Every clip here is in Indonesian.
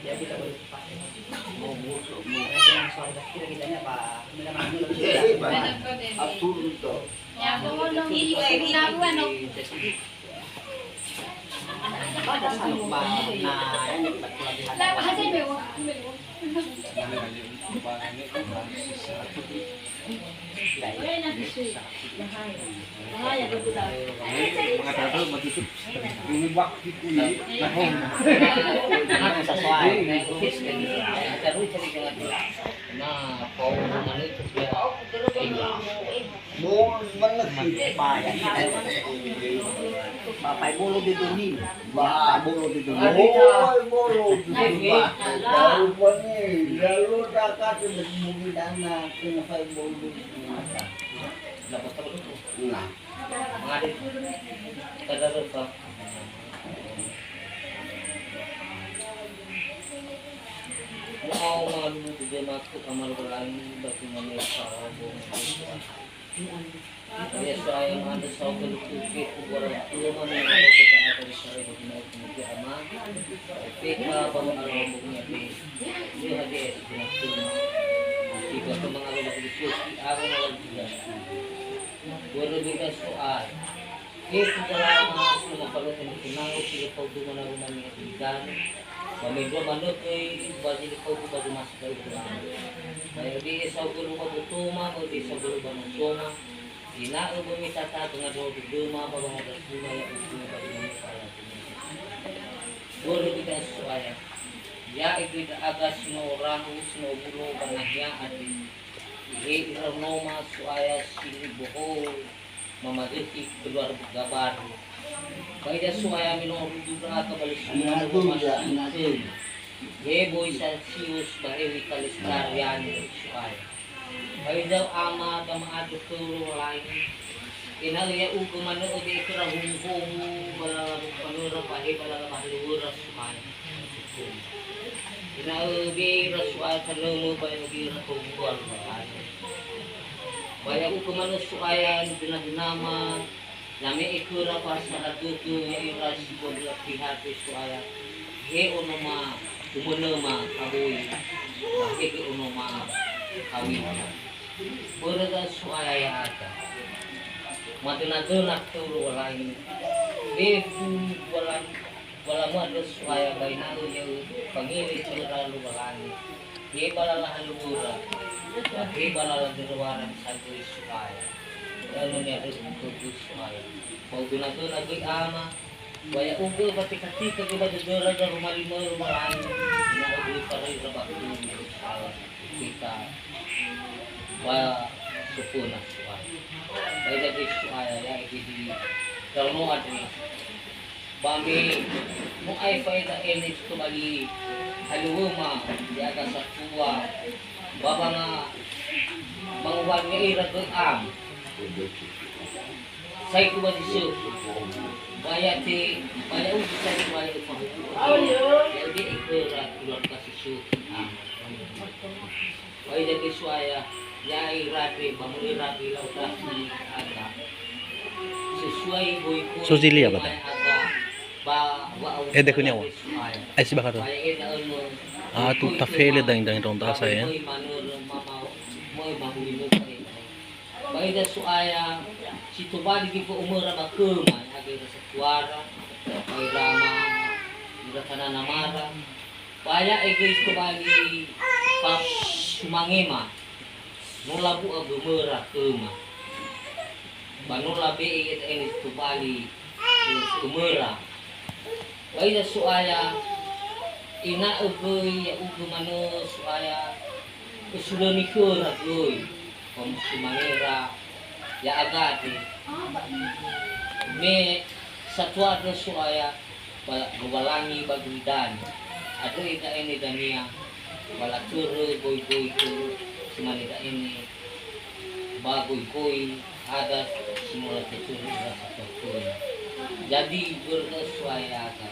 Ya kita boleh pakai. Mau busuk, mau soalnya kita apa? Atur itu. Ya, ngomong ini ginawan no. Pada sanok ba na Lah bahasa mo. Mga tato matusok. Lumibak dito ni. Ano sa sway na office kan. Pero cari jangan na pau mana itu dia. Mo managsi. Paya. Bapak bolo di dunia. Ba bolo dito. Oh, bolo dito. Lalu pa ni, lalu dakat muli dana kung fay bolo. Dapat terus tu. Nah, Mengadik. Kada rupa. Mau malu tu dia masuk kamar berani bagi mana sahabo. Ya saya ada sahabo lukit orang tua mana yang kita ada di sana bagi mana kita ama. Kita bawa alambungnya di dia ada di sana. Kita memang ada di sini. Aku malam juga. Berbeda soal. Kita dalam masuk kalau tenang kita tahu di mana rumahnya di dalam. Kami dua manut bagi kau tu bagi masuk ke dalam. Saya di sabulu batutuma atau di sabulu banusoma. Ina ubumi tata tengah dua duma bawang ada semua yang ubumi bagi masalah. Boleh kita soalnya. Ya itu agak sino orang sino bulu banaknya ada. Ini nama soalnya sini bohong. Memadati keluar gambar. Kaya suaya minum juga atau balik semua rumah itu. Ye boy sa sius bahili kalistarian suaya. Kaya ama dama adu turu lain. Inaliya ugo mano odi ikra hungkong bala panura pahe bala mahlura suaya. Inabi rasuaya kalungu bayo gira tungguan bahay. Baya ugo mano suaya dinadinama Nami ikura pasara tutu ya iras bodla pihak suaya. He onoma umunoma kawi. He onoma kawi. Berada suaya ya ada. Matuna-tuna turu lain. He walang ada suaya bainalu ya pangili lalu balani. He balalah lubura. He balalah derwaran satu suaya. Ano niya rin tutus ay mau binato na gay ama waya ugo pati katika kita dudura sa rumalimo rumalan inaugli pa rin rabak kita waya supuna ay lagi suaya ya ikidi kalau mo adri bambi mo ay faida elis tumali haluwa di atas sa tuwa baba nga manguwan nga irat am saya kuba di situ, banyak uji saya banyak uji. Jadi ikut keluar kasih situ. Banyak jadi suaya, ya irapi, bangun irapi lautan ada. Sesuai boyko. Sosilia ba? Ede ko niya wa. Ay si baka to. Ah, tu tafele dang ronda saya. Baida suaya si tubali di ko umura bakuma agi sa kuara baida ma ira kana namara baya egi tubali pap sumangema nulabu agumura kuma banulabi igi ini tubali umura baida suaya ina ugoy ya ugumano suaya usuloni kura goy Om Sumanera ya agadi me satwa do suaya bawalangi bagudan ada ita ini dania wala turu boy tu Sumanera ini bagoy koy ada simula turu rasa koy jadi bersuaya ka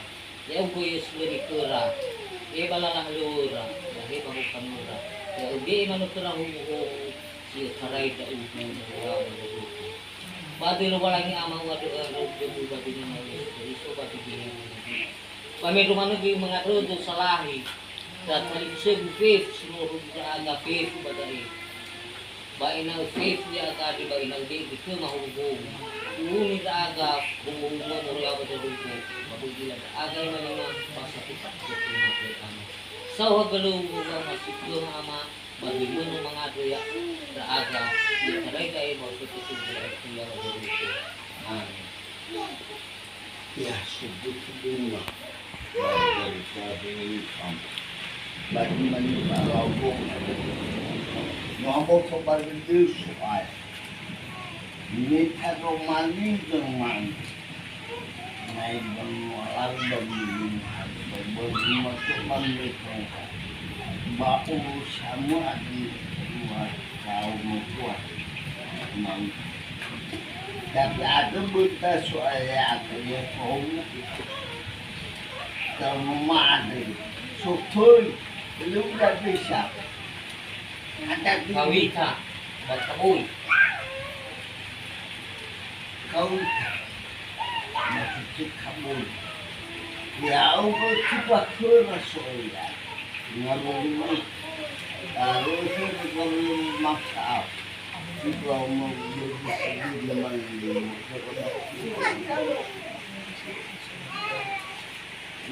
ya ugoy suri kura e balalah lura ya he bago kamura ya ubi manutura hu si karay da ubu na Batu lu walangi ama wadu debu batu ni mau isu batu dia. Kami rumah negeri mengatur untuk salahi. Dan kali sebut seluruh agak faith badai. Baina faith dia tadi baina dia itu mahu hubung. Uni agak hubung mau apa tu babu gila. Agak memang pasal kita kami. Sawah belum masih belum ama. Bagaimana mengadu ya agak mereka yang mau itu yang begitu. Ya sebut bunga dari dari bagi manusia lampung ngomong soal itu soal ini kalau mandi dengan naik mengular dan bermasuk mandi bau semua di luar kaum kuat memang tapi ada berita soalnya ya kaum termadi supaya belum dah bisa ada Kawita, berkebun. kau masih kabur ya Allah kita kena soalnya ngomong harus ngomong maksud juga mau jadi zaman ini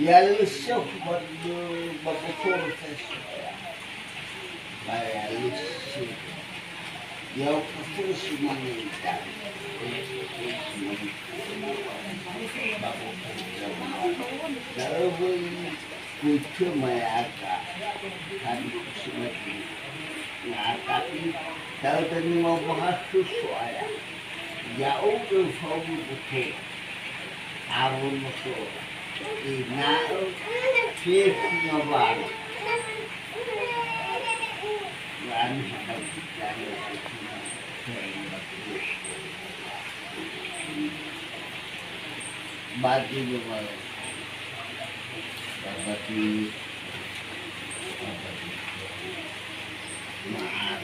ya lesok berbukur sesuatu kayak lesok ya pasti semuanya kalau kucu mayaka tadi kusumat tapi kalau tadi mau bahas soalnya jauh ke saudi betul arun betul ina fief ngabal dan bagi juga bagi maaf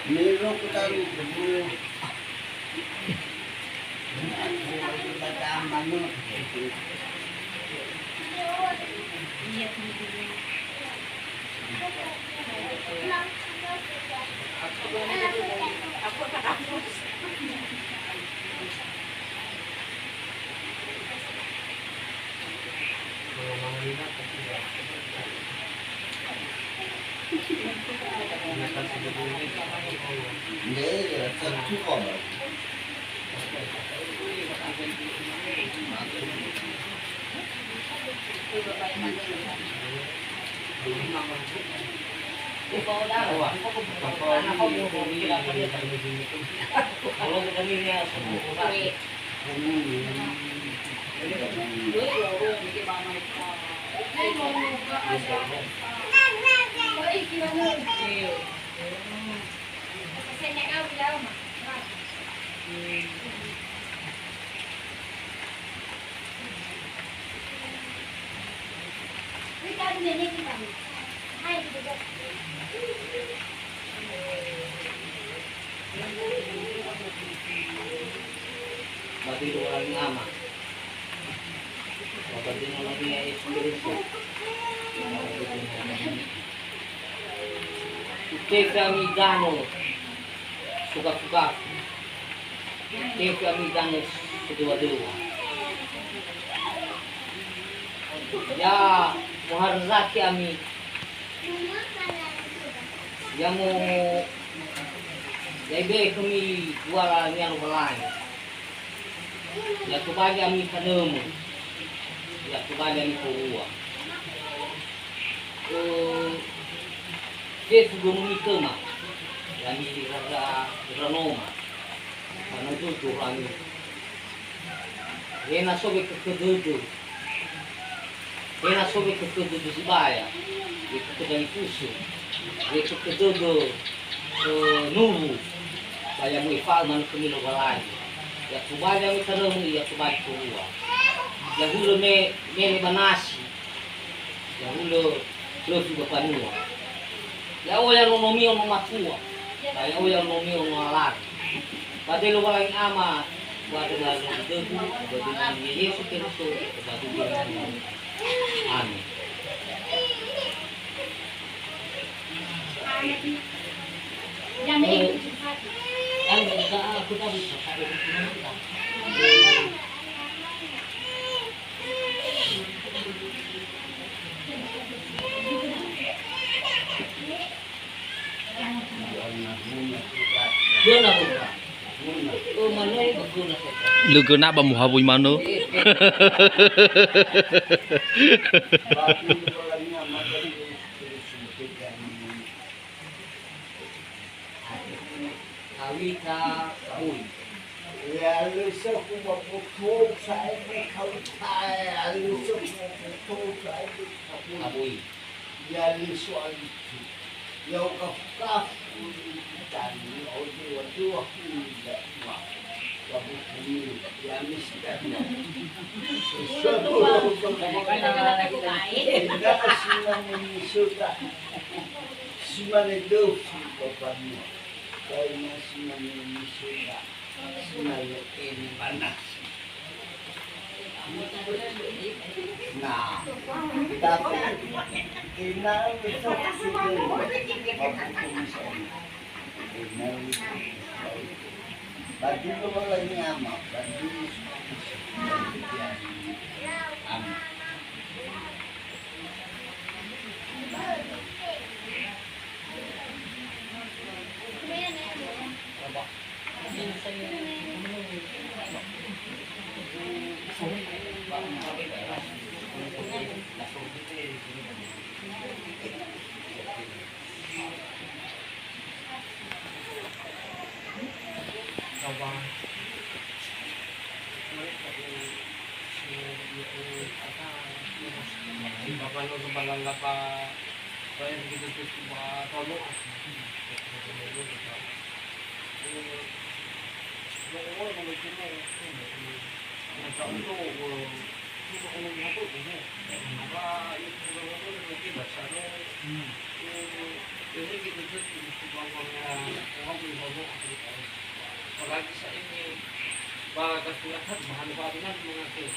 Miro kita dulu baca manu Iya, satu kok. Kalau begini ya semua. Bagi orang lama, bagi orang yang espiritu, kita kami gano suka-suka, kita kami gano kedua-dua. Ya, muharrat kami, yang mau jadi kami jualan yang lain. Ya kepada kami penemu, ya kepada kami kuah. Dia sudah mengikema, kami rasa renoma, karena itu kami. Dia nak sobek kekedudu, dia nak sobek kekedudu sebaya, dia kekedudu kusu, dia kekedudu nuru, bayar muifal mana kami lagi. Ya subaya mi terus ya subaya kuwa. Ya hulo me banasi. Ya hulo terus juga panua. Ya o ya nomi ono matua. Ya o ya nomi ono alar. Pati lo paling amat. Buat dengan debu, buat dengan Yesus Kristus, buat dengan Amin. Yang ini. Kan enggak aku tak bisa pakai kita. Dia nak buka. Oh mana ini berguna saja. Lu kena bamuha puy mano. Bakit wala niya magaling sumpitan. Kawita kaui. Ya lusa ko maputog sa ebe kautay. Lusa ko maputog sa ebe kautay. Kaui. Ya lusa alito. Yaw kafkaf. Tani o diwa hula. Wabuk kami. Ya miskan. Tidak silang menyusuta. Simane dofi bapaknya. Kaya masih menyusuta. Simane ini panas. Nah, tapi kenal besok sudah bagi lo lagi ama, bagi ama. Apalagi saat ini bagas kulihat bahan bahan mengatur.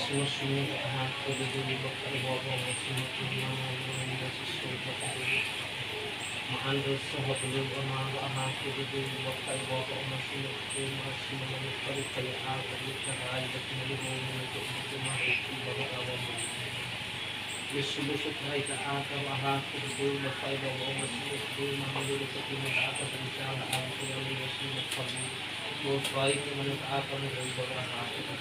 Susunod ang ako dito pagkaliwago ng sinutong mga nasusunod ako maandal sa hapulog ang mga ahako dito pagkaliwago ang sinutong mga sinunod kaya ako dito kahit at nalimunan ng ito mahit ang bagay mo Yesulusot na itaaka ahako dito pagkaliwago ang sinutong mga nalulog sa pinag-aaka sa isang ang kaya ng sinutong pag Bosway ko man ang ako ng ibang ahako at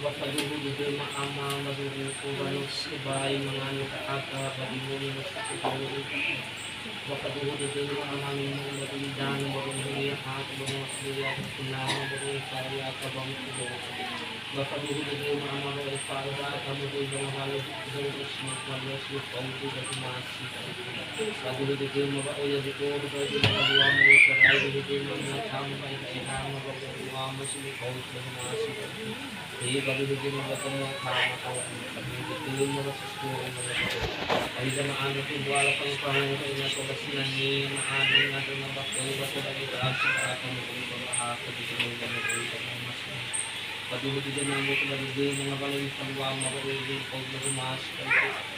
Wapaluhu dito maama maduro ko balos ibay mga nakaaka badimuni ng sakitalo Wapaluhu dito maama ng matindan marunong at mga sila at sinama marunong kaya kabang ito Wapaluhu dito maama ng para at mabuhay ng halos dito sa malos yung pangko na tumasi Wapaluhu dito mabaoya dito dito mga mo karay dito mga tama ay kainama mga mo sila kaos na tumasi baru begini macam nama kau betul mana sesuatu mana ada zaman itu buat apa yang kau yang ini atau besinan ni ada nampak kalau bahasa dari bahasa akan menjadi bahasa di dalam dalam masuk pada waktu itu nama itu dari dia mengapain peluang apa itu kau bermas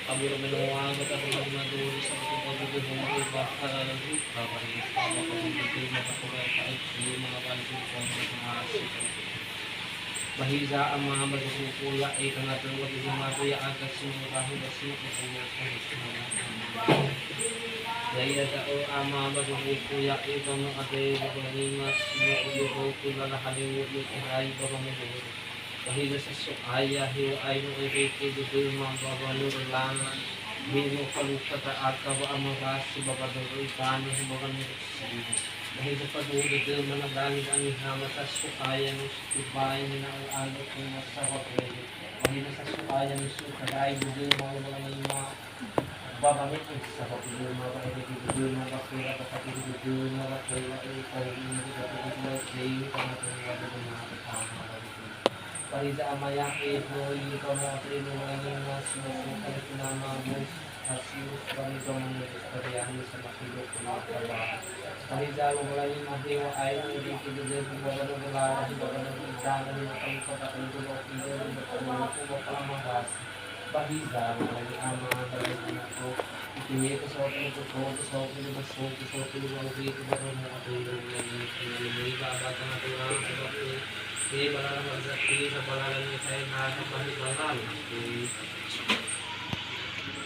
kamu menawar kata peluang itu seperti kau itu mengapain bahasa lagi apa ini apa kau itu maka kau itu mengapain itu kau bermas Bahiza ang mga magsusuya ay kanatang magsusuya agad sinurahin at sinukusuya ang susunod. Dahil tao ang mga magsusuya ay kami atay babalingas sinukusuya kulala haliwag yung iray babamagod. Bahiza sa sukaya hiway mo iriki dudul mga babalulangan. Hindi mo kalukata at kawa ang mga si babadoro ikano hibagan mo sa iyo. Dahil sa pag-uudod managaling ang ihama sa sukaya ng subayan na ang alot ng masawa pwede. Dahil sa sukaya ng sukaya dudul mga babangit ang sa kapidul mga kapidul dudul mga kapila kapatid dudul mga kapila ay kahulong kapatid na kayo pangatong wala ng mga kapatid. Parisa amaya ito yung kamatri ng mga sinusukan sinama mo asyus kami kami nagkakariyahan sa makilok ng mga trabaho. Parisa wala yung mahiwa ay hindi kinudin kung wala ng wala hindi wala ng idanan ng pagkakataon ko o pinag ng pagkakataon ko o pamagas. Parisa wala yung ama talagang ako itingi ko sa akin ko sa akin ko sa akin sa akin ko dito ba rin mo katulong ng pinalimuhi ba agad ang natulungan ko Kaya balalang magsakti sa balalang niya tayo nakakapahibalalang.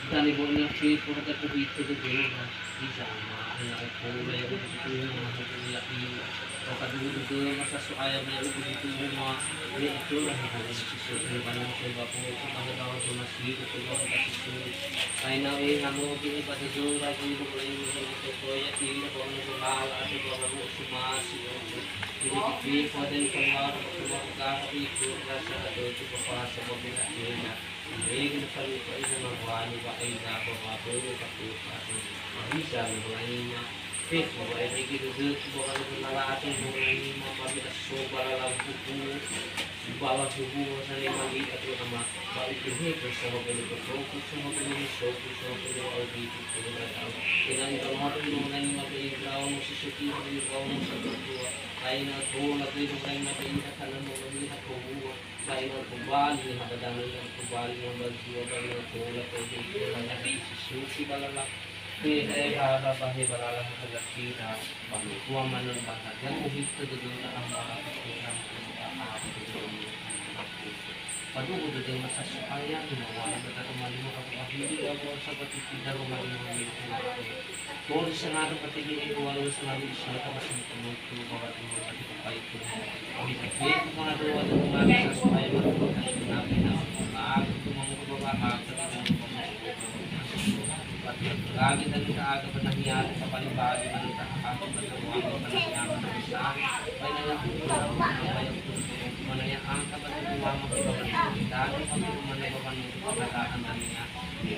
Dali po niya siya po nagkakabito sa Diyos na isama. Kaya ako may ito yung mga hatuliyakin. O kadugo masasukaya may ito yung mga ito na hatuliyakin. Susunod pa naman sa iba po sa pagkakawag sa masito sa iba po kasusunod. Kaya na hamo pinipatidura sa iba po yung mga ito po. Yakin na po ang nagulala at iba po sumasito. Pinipipil po din sa mga pagkakapikot na sa adoto papasa po pinakina. Hindi na sa lupa ay namagwani ba ay napapatuloy kapupa at mabisa ng mga nima. Fit mo ay may ginudot po ka ng nalating mga nima pabitaso para lang pupo. Bawat subuho sa limali at yung ama maitinhik sa mabilis ko sa mabilis ko sa mabilis audito ko na tao. Kailangan ka mga tulong na yung mabiligaw mo sa suki mo yung mo sa tuwa. Kaya na ito nagulong kayo na kayo na kanan mo mabilis at kubuha. Kaya na kubali nakadangin ng kubali ng bagsiwa ba yung tulad ko dito na susi balalak. Kaya ay harapahe balalang sa lakina pagkuha man ng bata. Yan uhit ko doon na ang mga kukurang Padugo din masasukaya ginawa na tatumali mo kapahili ako sa patitida rumali mo ng Kung sa nga rin patigil ay wala sa nga rin siya tapos ang tumuto mga tumulong sa tipapay ko. Pagkakit ko mga doon at umami sa sukaya magpapagkakit na namin na maaagod ko mga kababahag sa mga lagi na rin kaaga pa nangyari sa palibali na rin kakakakot at namuha pa nangyari na sa akin. Ay nangyari manayaan ka ba ito mamang ibaban dahil kami kumanay ba kami pagkataan na niya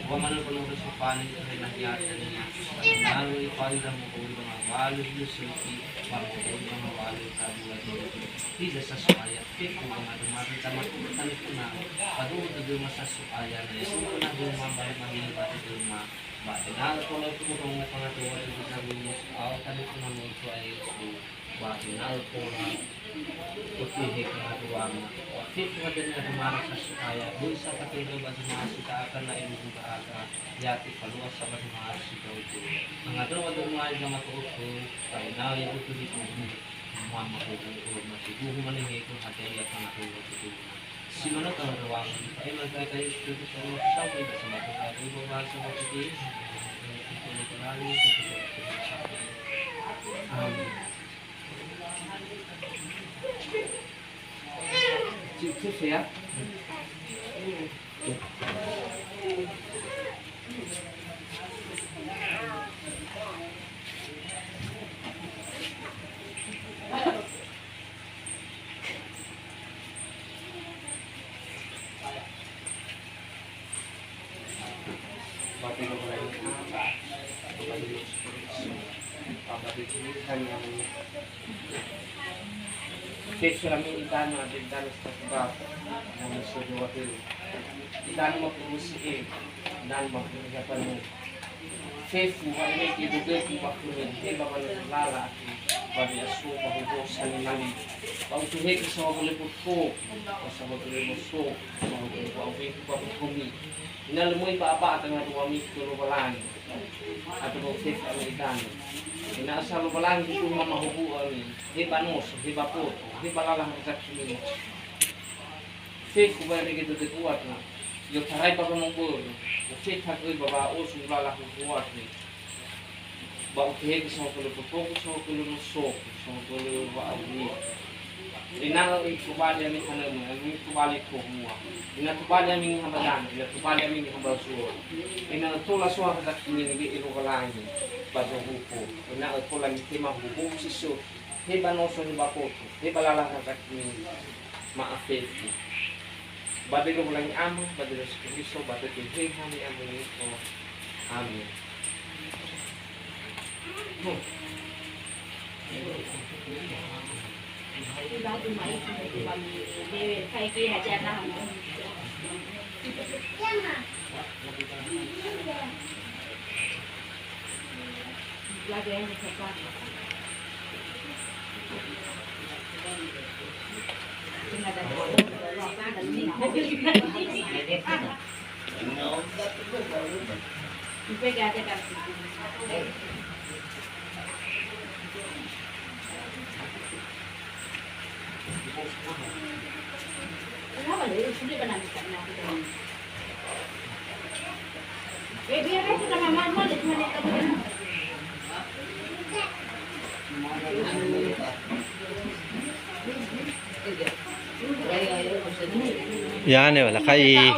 huwag man ang panunod sa panin ito ay nangyari na niya lalo ipalilang mo kung mga walo yung sulti para kung mga walo sa buhay hindi sa sukaya kaya kung mga dumating sa matututan ito na paduod na duma sa sukaya na ito na duma balik manilibat ito na ba tinalo ko lang tumutong na pangatuwa ito sa buhay ako tabi ko na mo ito ay ito ba tinalo ko lang Putihik na tuwang Fit nga din na dumara sa sukaya Doon sa katulog at sumasita akan na ilugong kaaka Yati paluwas sa sumasita ito Mga daw at dumahil na matuot ko Kaya na yung ito dito Mga matutulog na siguro maningay kung hatay at mga tulog ito Si manot ang rawang ay magkakayo ito sa mga sabi sa matutulog ay babahal sa matutulog Ito na parali Amen Cukup ya. Kaya kami itan natin dalos sa bab ng sudo atin. Itan mo po si dan mo po sa panu. Faith mo ay ibigay ko pa ko hindi ba man lala pati aso pahubosan ni mali. Pautuhin sa mga liputo sa mga liputo sa mga pautuhin ko pa kumi. Inalamoy pa apa at nga tuwami ko balang. At mo faith ang itan. Inasa balang ko mamahubuan ni. Di panos, di bapo, di palalang sa sini. faith ko ba rin ito dikuat na. Yung taray pa mong buro. Yung faith hakoy babao sumulala ko kuat ni. Ba okay sa mga kulo po sa mga kulo ng sok, sa mga kulo ba ni. Inang ikubali amin ano mo, ang ikubali ko mo. Inatubali amin habadan, inatubali amin habalsuo. Inatula suwa ka kini ngi ilo kalangi. Baso hupo. Inatula ni tema hupo siso. Heba no so ni bakoto. Heba lala ka kini maafefi. Badilo ko lang amo, badilo sa Kristo, badilo kay hani amo nito. Amen. Iba tumay sa iba ni kay kaya dyan na mo. Lagi yan sa kwarto. Kenapa lu sudah pernah karena kita. Biar aku sama mama lihat mana kamu. Yani wala kay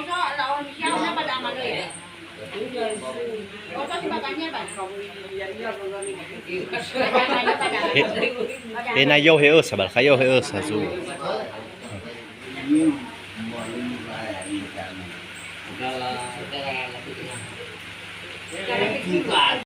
inayo heus sabal kayo heus hazu